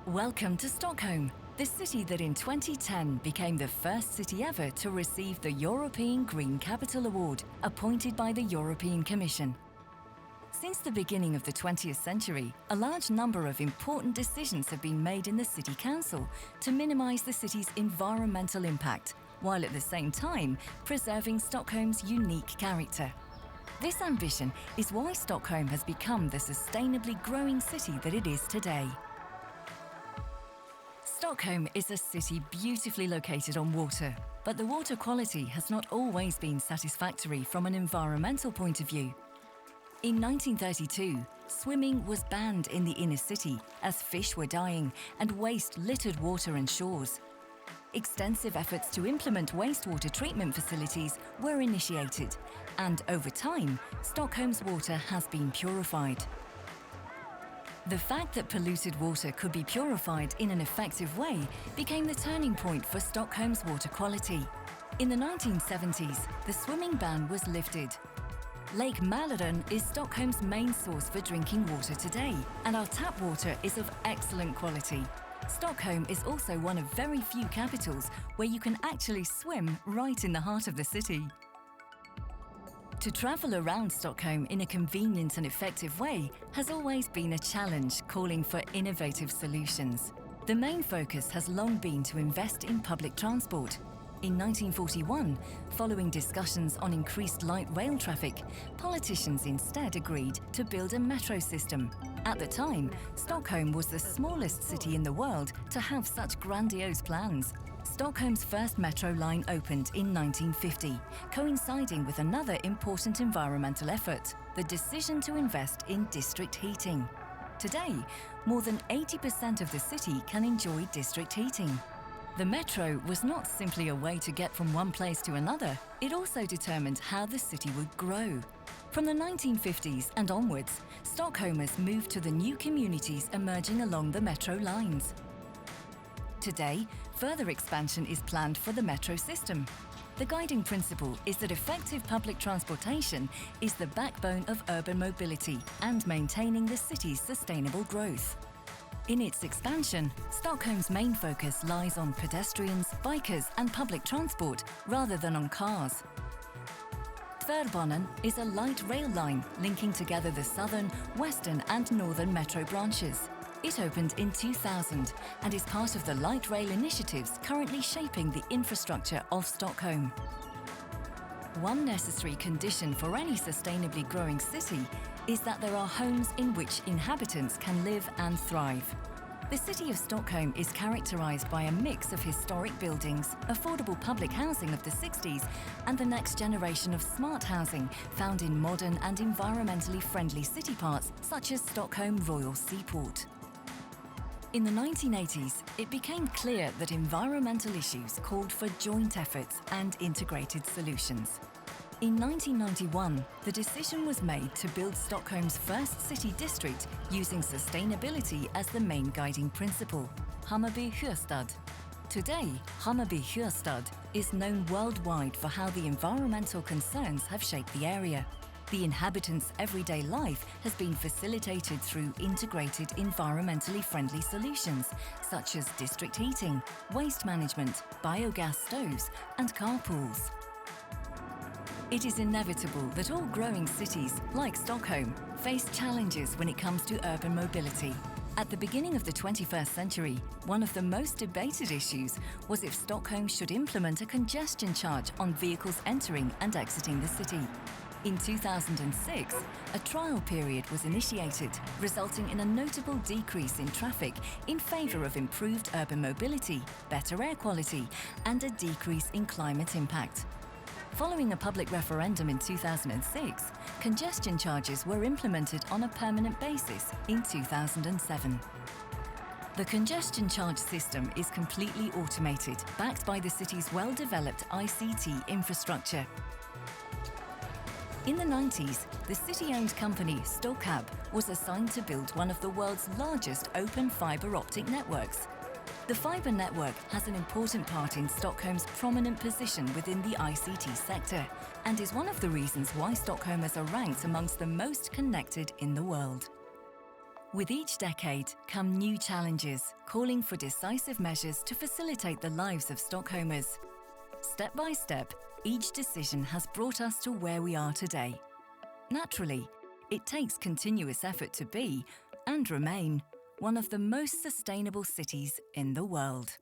Welcome to Stockholm, the city that in 2010 became the first city ever to receive the European Green Capital Award, appointed by the European Commission. Since the beginning of the 20th century, a large number of important decisions have been made in the City Council to minimise the city's environmental impact, while at the same time preserving Stockholm's unique character. This ambition is why Stockholm has become the sustainably growing city that it is today. Stockholm is a city beautifully located on water, but the water quality has not always been satisfactory from an environmental point of view. In 1932, swimming was banned in the inner city as fish were dying and waste littered water and shores. Extensive efforts to implement wastewater treatment facilities were initiated, and over time, Stockholm's water has been purified. The fact that polluted water could be purified in an effective way became the turning point for Stockholm's water quality. In the 1970s, the swimming ban was lifted. Lake Mälaren is Stockholm's main source for drinking water today, and our tap water is of excellent quality. Stockholm is also one of very few capitals where you can actually swim right in the heart of the city. To travel around Stockholm in a convenient and effective way has always been a challenge, calling for innovative solutions. The main focus has long been to invest in public transport. In 1941, following discussions on increased light rail traffic, politicians instead agreed to build a metro system. At the time, Stockholm was the smallest city in the world to have such grandiose plans. Stockholm's first metro line opened in 1950, coinciding with another important environmental effort, the decision to invest in district heating. Today, more than 80% of the city can enjoy district heating. The metro was not simply a way to get from one place to another, it also determined how the city would grow. From the 1950s and onwards, Stockholmers moved to the new communities emerging along the metro lines. Today, further expansion is planned for the metro system. The guiding principle is that effective public transportation is the backbone of urban mobility and maintaining the city's sustainable growth. In its expansion, Stockholm's main focus lies on pedestrians, bikers and public transport rather than on cars. Tvärbanan is a light rail line linking together the southern, western and northern metro branches. It opened in 2000 and is part of the light rail initiatives currently shaping the infrastructure of Stockholm. One necessary condition for any sustainably growing city is that there are homes in which inhabitants can live and thrive. The city of Stockholm is characterized by a mix of historic buildings, affordable public housing of the 60s, and the next generation of smart housing found in modern and environmentally friendly city parts such as Stockholm Royal Seaport. In the 1980s, it became clear that environmental issues called for joint efforts and integrated solutions. In 1991, the decision was made to build Stockholm's first city district using sustainability as the main guiding principle, Hammarby Sjöstad. Today, Hammarby Sjöstad is known worldwide for how the environmental concerns have shaped the area. The inhabitants' everyday life has been facilitated through integrated environmentally friendly solutions such as district heating, waste management, biogas stoves and carpools. It is inevitable that all growing cities, like Stockholm, face challenges when it comes to urban mobility. At the beginning of the 21st century, one of the most debated issues was if Stockholm should implement a congestion charge on vehicles entering and exiting the city. In 2006, a trial period was initiated, resulting in a notable decrease in traffic in favour of improved urban mobility, better air quality, and a decrease in climate impact. Following a public referendum in 2006, congestion charges were implemented on a permanent basis in 2007. The congestion charge system is completely automated, backed by the city's well-developed ICT infrastructure. In the 90s, the city-owned company Stockholm was assigned to build one of the world's largest open fibre optic networks. The fibre network has an important part in Stockholm's prominent position within the ICT sector and is one of the reasons why Stockholmers are ranked amongst the most connected in the world. With each decade come new challenges, calling for decisive measures to facilitate the lives of Stockholmers. Step by step, each decision has brought us to where we are today. Naturally, it takes continuous effort to be, and remain, one of the most sustainable cities in the world.